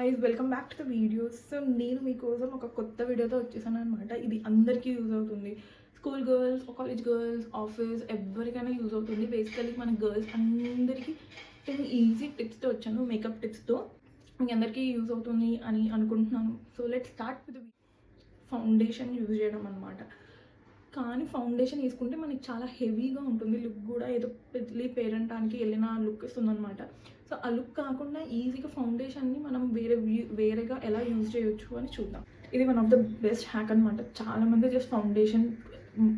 Guys, welcome back to the videos. So నేను మీకోసం ఒక కొత్త వీడియోతో వచ్చేసాను అనమాట. ఇది అందరికీ యూజ్ అవుతుంది. School girls, college girls, office ఎవరికైనా యూజ్ అవుతుంది. బేసికలీ మన గర్ల్స్ అందరికీ నేను ఈజీ టిప్స్తో వచ్చాను, మేకప్ టిప్స్తో. మీకు అందరికీ యూజ్ అవుతుంది అని అనుకుంటున్నాను. So let's start with foundation use చేయడం అనమాట. కానీ ఫౌండేషన్ వేసుకుంటే మనకి చాలా హెవీగా ఉంటుంది, లుక్ కూడా ఏదో పెళ్ళి పేరెంటానికి వెళ్ళిన లుక్ ఇస్తుంది అనమాట. సో ఆ లుక్ కాకుండా ఈజీగా ఫౌండేషన్ని మనం వేరేగా ఎలా యూజ్ చేయొచ్చు అని చూద్దాం. ఇది one of the best hack అనమాట. చాలామంది జస్ట్ ఫౌండేషన్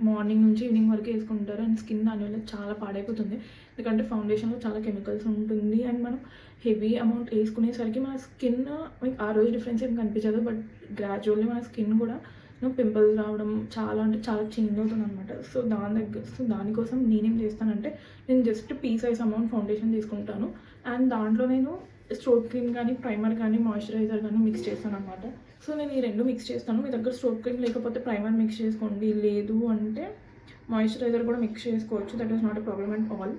మార్నింగ్ నుంచి ఈవినింగ్ వరకు వేసుకుంటారు అండ్ స్కిన్ దానివల్ల చాలా పాడైపోతుంది. ఎందుకంటే ఫౌండేషన్లో చాలా కెమికల్స్ ఉంటుంది అండ్ మనం హెవీ అమౌంట్ వేసుకునేసరికి మన స్కిన్ ఆ రోజు డిఫరెన్స్ ఏం కనిపించదు, బట్ గ్రాడ్యువల్లీ మన స్కిన్ కూడా పింపుల్స్ రావడం చాలా అంటే చాలా చేంజ్ అవుతుంది అనమాట. సో దానికోసం నేనేం చేస్తానంటే నేను just P size amount foundation తీసుకుంటాను అండ్ దాంట్లో నేను స్ట్రోక్ క్రీమ్ కానీ ప్రైమర్ కానీ మాయిశ్చరైజర్ కానీ మిక్స్ చేస్తాను అనమాట. సో నేను ఈ రెండు మిక్స్ చేస్తాను. మీ దగ్గర స్ట్రోక్ క్రీమ్ లేకపోతే ప్రైమర్ మిక్స్ చేసుకోండి, లేదు అంటే మాయిశ్చరైజర్ కూడా మిక్స్ చేసుకోవచ్చు. That is not a problem at all.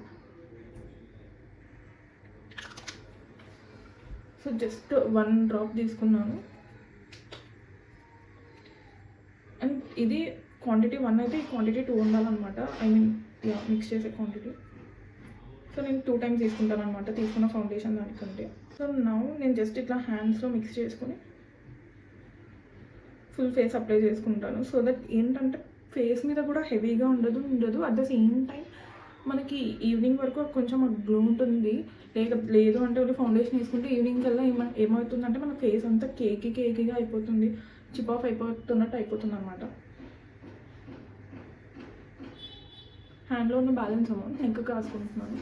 So just 1 drop తీసుకున్నాను అండ్ ఇది క్వాంటిటీ 1 అయితే ఈ క్వాంటిటీ 2 ఉండాలన్నమాట. మిక్స్ చేసే క్వాంటిటీ. సో నేను 2 టైమ్స్ తీసుకుంటాను అనమాట తీసుకున్న ఫౌండేషన్ దానికంటే. సో నేను జస్ట్ ఇట్లా హ్యాండ్స్లో మిక్స్ చేసుకొని ఫుల్ ఫేస్ అప్లై చేసుకుంటాను. సో దట్ ఏంటంటే ఫేస్ మీద కూడా హెవీగా ఉండదు అట్ ద సేమ్ టైం మనకి ఈవినింగ్ వరకు కొంచెం గ్లో ఉంటుంది. లేదు అంటే ఓన్లీ ఫౌండేషన్ వేసుకుంటే ఈవినింగ్ కల్లా ఏమవుతుందంటే మన ఫేస్ అంతా కేకీగా అయిపోతుంది, చిప్ ఆఫ్ అయిపోతున్నట్టు అయిపోతుంది అనమాట. హ్యాండ్లో ఉన్న బ్యాలెన్స్ అమౌంట్ నెక్ రాసుకుంటున్నాను.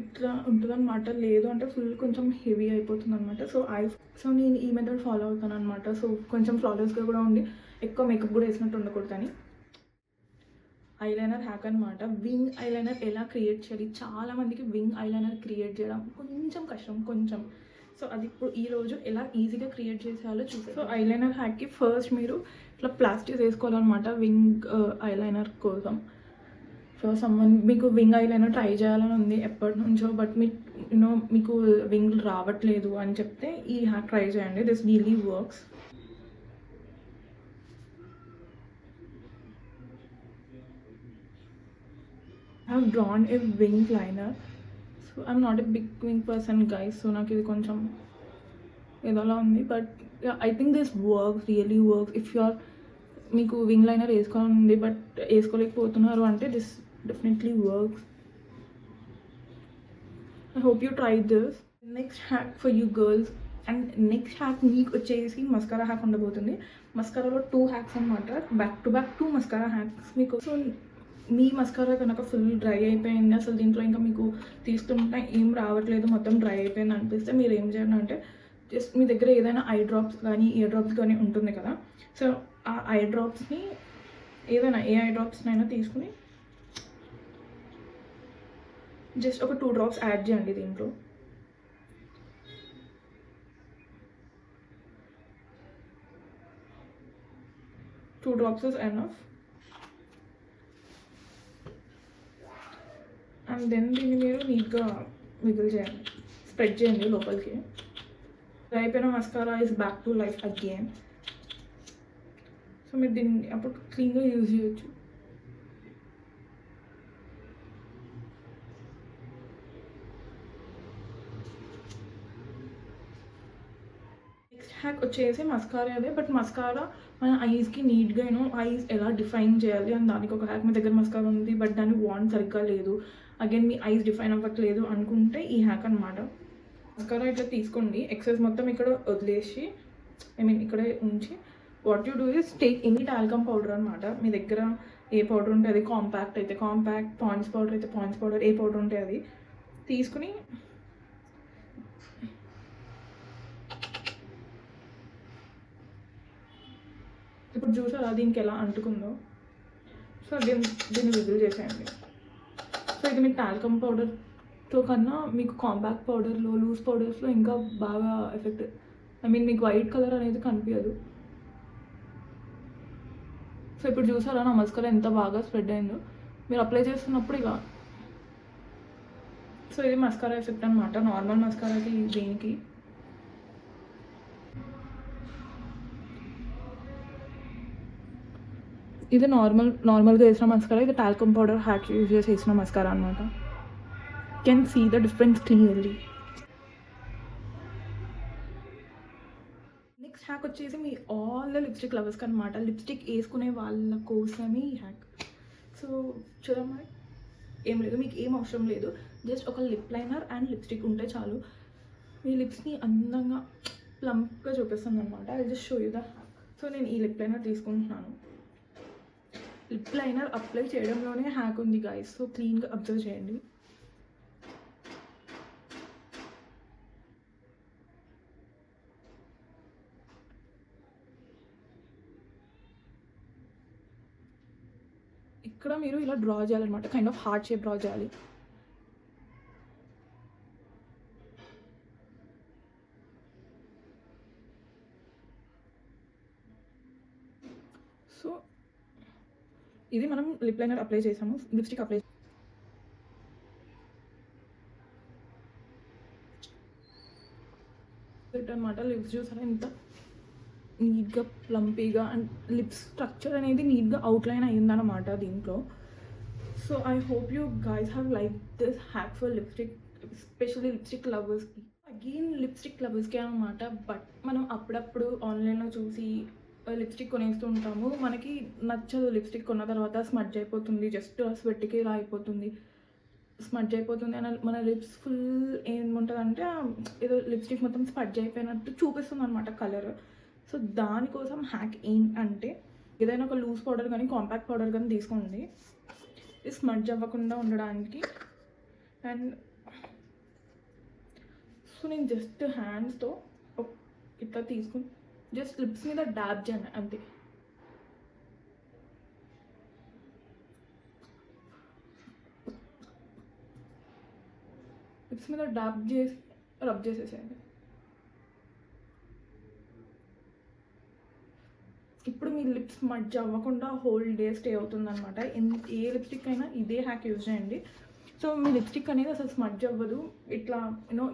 ఇట్లా ఉంటుంది అనమాట. లేదు అంటే ఫుల్ కొంచెం హెవీ అయిపోతుంది అనమాట. సో నేను ఈ మెథడ్ ఫాలో అవుతాను అనమాట. సో కొంచెం ఫ్లాలెస్గా కూడా ఉండి ఎక్కువ మేకప్ కూడా వేసినట్టు ఉండకూడదని. ఐలైనర్ హ్యాక్ అనమాట. వింగ్ ఐలైనర్ ఎలా క్రియేట్ చేయాలి, చాలామందికి వింగ్ ఐలైనర్ క్రియేట్ చేయడం కొంచెం కష్టం కొంచెం. సో అది ఇప్పుడు ఈరోజు ఎలా ఈజీగా క్రియేట్ చేసేయాలో చూసారు. సో ఐలైనర్ హ్యాక్కి ఫస్ట్ మీరు ఇట్లా ప్లాస్టిక్ వేసుకోవాలన్నమాట వింగ్ ఐలైనర్ కోసం. సో మీకు వింగ్ ఐలైనర్ ట్రై చేయాలని ఉంది ఎప్పటి నుంచో, బట్ మీకు వింగ్ రావట్లేదు అని చెప్తే ఈ హ్యాక్ ట్రై చేయండి. This really works. I have drawn a wing liner. So I'm not a big wing person guys, so నాకు ఇది కొంచెం ఏదోలా ఉంది, but I think this really works. If మీకు వింగ్ లైనర్ వేసుకోవాలని ఉంది బట్ వేసుకోలేకపోతున్నారు అంటే this definitely works. I hope you try this. Next hack for you girls and next hack మీకు వచ్చేసి మస్కారా హ్యాక్ ఉండబోతుంది. మస్కారాలో 2 హ్యాక్స్ అనమాట, back to back 2 mascara hacks మీకు. So మీ mascara కనుక ఫుల్ డ్రై అయిపోయింది, అసలు దీంట్లో ఇంకా మీకు తీస్తుంటే ఏం రావట్లేదు, మొత్తం డ్రై అయిపోయింది అనిపిస్తే మీరు ఏం చేయండి అంటే జస్ట్ మీ దగ్గర ఏదైనా ఐ డ్రాప్స్ కానీ ఇయర్ డ్రాప్స్ కానీ ఉంటుంది కదా. సో ఆ ఐ డ్రాప్స్ని ఏదైనా ఏ ఐ డ్రాప్స్నైనా తీసుకుని జస్ట్ ఒక 2 డ్రాప్స్ యాడ్ చేయండి దీంట్లో. Two drops is enough. And then దీన్ని మీరు నీట్గా మిగిల్ చేయండి, స్ప్రెడ్ చేయండి లోపలికి. అయిపోయిన mascara is back to life again. So మీరు దీన్ని అప్పుడు క్లీన్గా యూజ్ చేయొచ్చు. నెక్స్ట్ హ్యాక్ వచ్చేసి మస్కారా అదే, బట్ మస్కారా మన ఐస్కి నీట్గా ఐస్ ఎలా డిఫైన్ చేయాలి అని దానికి ఒక హ్యాక్. మీ దగ్గర మస్కారా ఉంది బట్ దాని వాండ్ సరిగ్గా లేదు, అగైన్ మీ ఐస్ డిఫైన్ అవ్వట్లేదు అనుకుంటే ఈ హ్యాక్ అనమాట. మస్కారా ఇట్లా తీసుకోండి, ఎక్సెస్ మొత్తం ఇక్కడ వదిలేసి ఇక్కడే ఉంచి what you do is take any talcum powder అనమాట. మీ దగ్గర ఏ పౌడర్ ఉంటే అది, కాంపాక్ట్ అయితే కాంపాక్ట్, పాండ్స్ పౌడర్ అయితే పాండ్స్ పౌడర్, ఏ పౌడర్ ఉంటే అది తీసుకుని ఇప్పుడు చూసారా దీనికి ఎలా అంటుకుందో. సో దీన్ని విజిల్ చేసేయండి. సో ఇది మీకు టాల్కమ్ పౌడర్తో కన్నా మీకు కాంపాక్ట్ పౌడర్లో, లూజ్ పౌడర్స్లో ఇంకా బాగా ఎఫెక్ట్. మీకు వైట్ కలర్ అనేది కనిపించదు. సో ఇప్పుడు చూసారా నా మస్కారా ఎంత బాగా స్ప్రెడ్ అయిందో. మీరు అప్లై చేస్తున్నప్పుడు ఇలా సో ఇది మస్కారా ఎఫెక్ట్ అనమాట, నార్మల్ మస్కారాకి దీనికి. ఇది నార్మల్గా వేసిన మస్కారా, ఇది టాల్కమ్ పౌడర్ హ్యాక్ యూజ్ చేసి వేసిన మస్కారా అనమాట. Can see the difference clearly. Next hack వచ్చేసి మీ ఆల్ ద లిప్స్టిక్ లవర్స్కి అనమాట. లిప్స్టిక్ వేసుకునే వాళ్ళ కోసమే ఈ హ్యాక్. సో చూడమ్మా, ఏం లేదు, మీకు ఏం అవసరం లేదు, జస్ట్ ఒక లిప్ లైనర్ అండ్ లిప్స్టిక్ ఉంటే చాలు. మీ లిప్స్ని అందంగా ప్లంప్గా చూపిస్తుంది అనమాట. I just show you the hack. So నేను ఈ లిప్ లైనర్ తీసుకుంటున్నాను. లిప్ లైనర్ అప్లై చేయడంలోనే హ్యాక్ ఉంది గాయస్, సో క్లీన్గా అబ్జర్వ్ చేయండి. ఇక్కడ మీరు ఇలా డ్రా చేయాలన్నమాట, kind of heart shape draw చేయాలి. సో ఇది మనం లిప్ లైనర్ అప్లై చేసాము, లిప్స్టిక్ అప్లై అనమాట. లిప్స్ చూసారా ఎంత నీట్గా ప్లంపీగా, అండ్ లిప్స్ స్ట్రక్చర్ అనేది నీట్గా అవుట్లైన్ అయ్యిందన్నమాట దీంట్లో. So I hope you guys have like this hack for lipstick, especially lipstick లవర్స్కి. అగైన్ లిప్స్టిక్ లవర్స్కి అనమాట. బట్ మనం అప్పుడప్పుడు ఆన్లైన్లో చూసి లిప్స్టిక్ కొనేస్తూ ఉంటాము, మనకి నచ్చదు. లిప్స్టిక్ కొన్న తర్వాత స్మడ్జ్ అయిపోతుంది, జస్ట్ స్వెట్కి ఇలా అయిపోతుంది, స్మడ్జ్ అయిపోతుంది అని మన లిప్స్ ఫుల్ ఏముంటుంది అంటే ఏదో లిప్స్టిక్ మొత్తం స్మడ్జ్ అయిపోయినట్టు చూపిస్తుంది అనమాట కలర్. సో దానికోసం హ్యాక్ ఏంటంటే ఏదైనా ఒక లూజ్ పౌడర్ కానీ కాంపాక్ట్ పౌడర్ కానీ తీసుకోండి, ఇది స్మడ్జ్ అవ్వకుండా ఉండడానికి. అండ్ సో నేను జస్ట్ హ్యాండ్స్తో ఇట్లా తీసుకుని జస్ట్ లిప్స్ మీద డాబ్ చేయండి అంతే. లిప్స్ మీద డాబ్ చేసి రబ్ చేసేసేయండి. ఇప్పుడు మీ లిప్స్ మడ్జ్ అవ్వకుండా హోల్ డే స్టే అవుతుంది అనమాట. ఏ లిప్స్టిక్ అయినా ఇదే హ్యాక్ యూజ్ చేయండి. సో మీ లిప్స్టిక్ అనేది అసలు స్మడ్జ్ అవ్వదు. ఇట్లా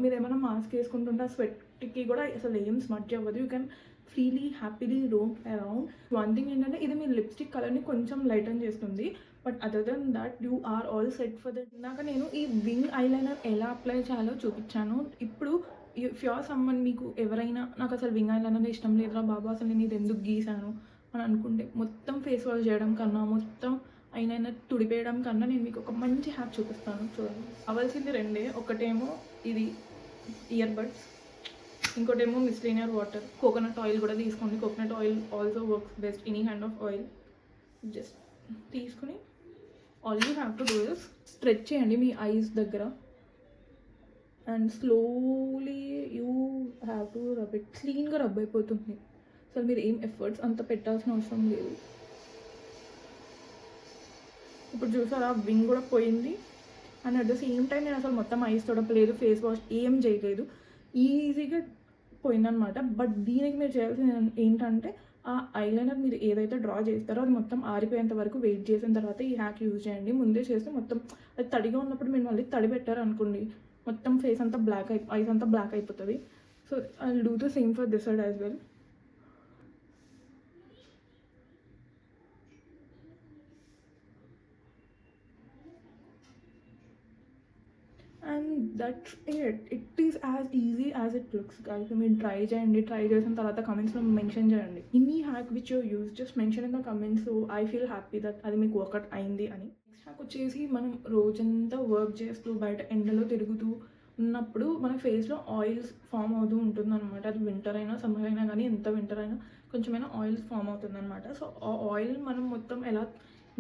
మీరు ఏమైనా మాస్క్ వేసుకుంటుంటే ఆ స్వెట్కి కూడా అసలు ఏం స్మడ్జ్ అవ్వదు. You can freely happily roam around. One thing ఏంటంటే ఇది మీ లిప్స్టిక్ కలర్ని కొంచెం లైటన్ చేస్తుంది, but other than that you are all set for that. ఇందాక నేను ఈ వింగ్ ఐలైనర్ ఎలా అప్లై చేయాలో చూపించాను. ఇప్పుడు ఇఫ్ యూఆర్ సమ్మన్, మీకు ఎవరైనా నాకు అసలు వింగ్ ఐలైనర్ ఇష్టం లేదురా బాబా, అసలు నేను ఇది ఎందుకు గీసాను అని అనుకుంటే, మొత్తం ఫేస్ వాష్ చేయడం కన్నా, మొత్తం ఐలైనర్ తుడిపేయడం కన్నా నేను మీకు ఒక మంచి హ్యాక్ చూపిస్తాను. చూడండి, కావాల్సింది రెండే. ఒకటేమో ఇది ఇయర్ బడ్స్, ఇంకోటేమో మిస్లీనియర్ వాటర్. కోకోనట్ ఆయిల్ కూడా తీసుకోండి, coconut oil also works best, any kind of oil. Just తీసుకుని all you have to do is stretch చేయండి మీ ఐస్ దగ్గర, and slowly you have to rub it. క్లీన్గా రబ్ అయిపోతుంది, అసలు మీరు ఏం ఎఫర్ట్స్ అంత పెట్టాల్సిన అవసరం లేదు. ఇప్పుడు చూసారా వింగ్ కూడా పోయింది, and at the same time నేను అసలు మొత్తం ఐస్ తొడపలేదు, ఫేస్ వాష్ ఏం చేయలేదు, ఈజీగా పోయిందనమాట. బట్ దీనికి మీరు చేయాల్సింది ఏంటంటే, ఆ ఐలైనర్ మీరు ఏదైతే డ్రా చేస్తారో అది మొత్తం ఆరిపోయేంత వరకు వెయిట్ చేసిన తర్వాత ఈ హ్యాక్ యూజ్ చేయండి. ముందే చేస్తే మొత్తం అది తడిగా ఉన్నప్పుడు మీరు మళ్ళీ తడి పెట్టారు అనుకోండి, మొత్తం ఫేస్ అంతా బ్లాక్ ఐస్ అంతా బ్లాక్ అయిపోతుంది. So I will do the same for this side as well. And that's it is as easy as it looks guys. మీరు ట్రై చేయండి, ట్రై చేసిన తర్వాత కమెంట్స్లో మెన్షన్ చేయండి any hack which you use, just mention in the comments. So I feel happy that అది మీకు work out అయింది అని. నెక్స్ట్ హ్యాక్ వచ్చేసి, మనం రోజంతా వర్క్ చేస్తూ బయట ఎండలో తిరుగుతూ ఉన్నప్పుడు మన ఫేస్లో ఆయిల్స్ ఫామ్ అవుతూ ఉంటుంది అనమాట. అది వింటర్ అయినా సమ్మర్ అయినా కానీ, ఎంత వింటర్ అయినా కొంచెమైనా ఆయిల్స్ ఫామ్ అవుతుంది అనమాట. సో ఆ ఆయిల్ మనం మొత్తం ఎలా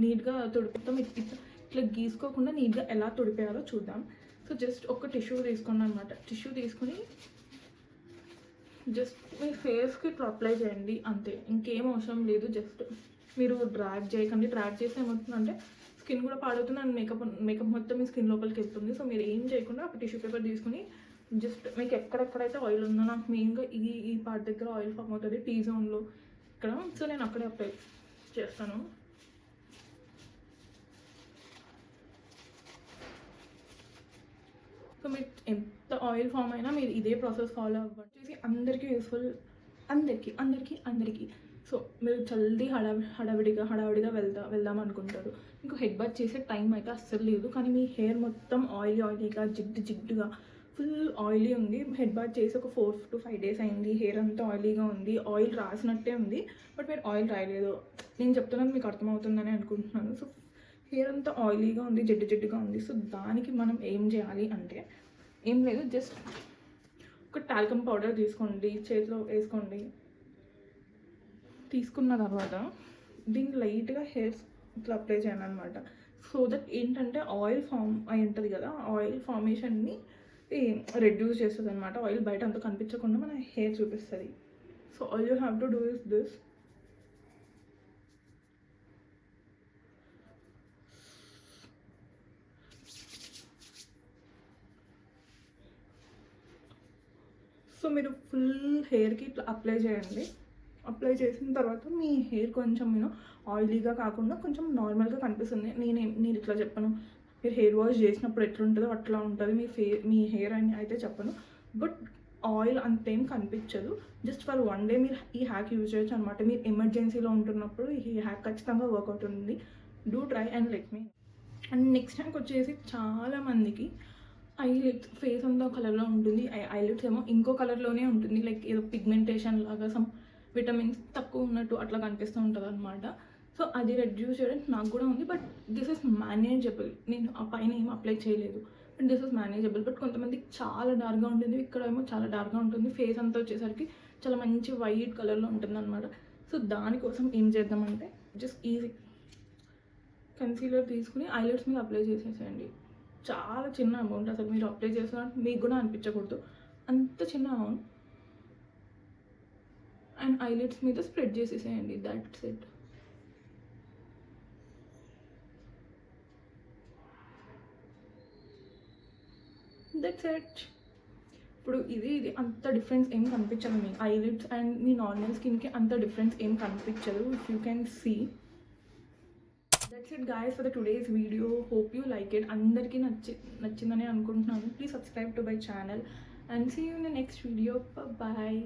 నీట్గా తుడుపుతాం, ఇట్లా గీసుకోకుండా నీట్గా ఎలా తుడిపేయాలో చూద్దాం. సో జస్ట్ ఒక టిష్యూ తీసుకోండి అనమాట. టిష్యూ తీసుకుని జస్ట్ మీ ఫేస్కి ఇట్లా అప్లై చేయండి అంతే, ఇంకేం అవసరం లేదు. జస్ట్ మీరు డ్రాగ్ చేయకండి, డ్రాగ్ చేస్తే ఏమవుతుందంటే స్కిన్ కూడా పాడవుతుంది, అండ్ మేకప్ మొత్తం మీ స్కిన్ లోపలికి వెళ్తుంది. సో మీరు ఏం చేయకుండా ఒక టిష్యూ పేపర్ తీసుకుని జస్ట్ మీకు ఎక్కడెక్కడైతే ఆయిల్ ఉందో, నాకు మెయిన్గా ఈ పార్ట్ దగ్గర ఆయిల్ ఫామ్ అవుతుంది, టీ జోన్లో ఇక్కడ. సో నేను అక్కడే అప్లై చేస్తాను. సో మీరు ఎంత ఆయిల్ ఫామ్ అయినా మీరు ఇదే ప్రాసెస్ ఫాలో అవ్వండి. చేసి అందరికీ యూస్ఫుల్, అందరికీ. సో మీరు జల్దీ హడావిడిగా వెళ్దాం అనుకుంటారు. మీకు హెడ్ బాత్ చేసే టైం అయితే అస్సలు లేదు, కానీ మీ హెయిర్ మొత్తం ఆయిలీగా జిడ్డుగా ఫుల్ ఆయిలీ ఉంది. హెడ్ బాత్ చేసి ఒక 4 to 5 days అయింది. హెయిర్ అంతా ఆయిలీగా ఉంది, ఆయిల్ రాసినట్టే ఉంది, బట్ మీరు ఆయిల్ రాయలేదు. నేను చెప్తున్నాను మీకు అర్థమవుతుందని అనుకుంటున్నాను. సో హెయిర్ అంతా ఆయిలీగా ఉంది, జిడ్డుగా ఉంది. సో దానికి మనం ఏం చేయాలి అంటే ఏం లేదు, జస్ట్ ఒక టాల్కమ్ పౌడర్ తీసుకోండి, చేతిలో వేసుకోండి. తీసుకున్న తర్వాత దీన్ని లైట్గా హెయిర్స్ ఇట్లా అప్లై చేయాలి అనమాట. సో దట్ ఏంటంటే ఆయిల్ ఫామ్ అయి ఉంటుంది కదా, ఆయిల్ ఫార్మేషన్ని రెడ్యూస్ చేస్తుంది అనమాట. ఆయిల్ బయట అంతా కనిపించకుండా మన హెయిర్ చూపిస్తుంది. So all you have to do is this. So మీరు ఫుల్ హెయిర్కి ఇట్లా అప్లై చేయండి. అప్లై చేసిన తర్వాత మీ హెయిర్ కొంచెం ఆయిలీగా కాకుండా కొంచెం నార్మల్గా కనిపిస్తుంది. నేను ఇట్లా చెప్పను, మీరు హెయిర్ వాష్ చేసినప్పుడు ఎట్లుంటుందో అట్లా ఉంటుంది మీ హెయిర్ అని అయితే చెప్పను, బట్ ఆయిల్ అంతేం కనిపించదు. జస్ట్ ఫర్ 1 day మీరు ఈ హ్యాక్ యూజ్ చేయొచ్చు అనమాట. మీరు ఎమర్జెన్సీలో ఉంటున్నప్పుడు ఈ హ్యాక్ ఖచ్చితంగా వర్కౌట్ ఉంది. Do try and let me. And next hack వచ్చేసి చాలామందికి ఐలిడ్స్ ఫేస్ అంతా కలర్లో ఉంటుంది, ఐలిడ్స్ ఏమో ఇంకో కలర్లోనే ఉంటుంది. లైక్ ఏదో పిగ్మెంటేషన్ లాగా సమ్ విటమిన్స్ తక్కువ ఉన్నట్టు అట్లా కనిపిస్తూ ఉంటుంది అనమాట. సో అది రెడ్యూస్ చేయడానికి నాకు కూడా ఉంది, బట్ దిస్ ఇస్ మేనేజబుల్. నేను ఆ పైన ఏం అప్లై చేయలేదు, but this is manageable. But కొంతమందికి చాలా డార్క్గా ఉంటుంది, ఇక్కడ ఏమో చాలా డార్క్గా ఉంటుంది. ఫేస్ అంతా వచ్చేసరికి చాలా మంచి వైట్ కలర్లో ఉంటుంది అనమాట. సో దానికోసం ఏం చేద్దామంటే జస్ట్ ఈజీ కన్సీలర్ తీసుకుని ఐలైట్స్ మీద అప్లై చేసేసేయండి. చాలా చిన్న అమౌంట్, అసలు మీరు అప్లై చేస్తున్నట్టు మీకు కూడా అనిపించకూడదు, అంత చిన్న అమౌంట్. అండ్ ఐలైట్స్ మీద స్ప్రెడ్ చేసేసేయండి. That's it. ఇప్పుడు ఇది అంత డిఫరెన్స్ ఏం కనిపించదు. మీ ఐలిడ్స్ అండ్ మీ నార్మల్ స్కిన్కి అంత డిఫరెన్స్ ఏం కనిపించదు. If you can see. That's it guys for the today's video. Hope you like it. అందరికీ నచ్చిందని అనుకుంటున్నాను. Please subscribe to my channel and see you in the next video. Bye bye.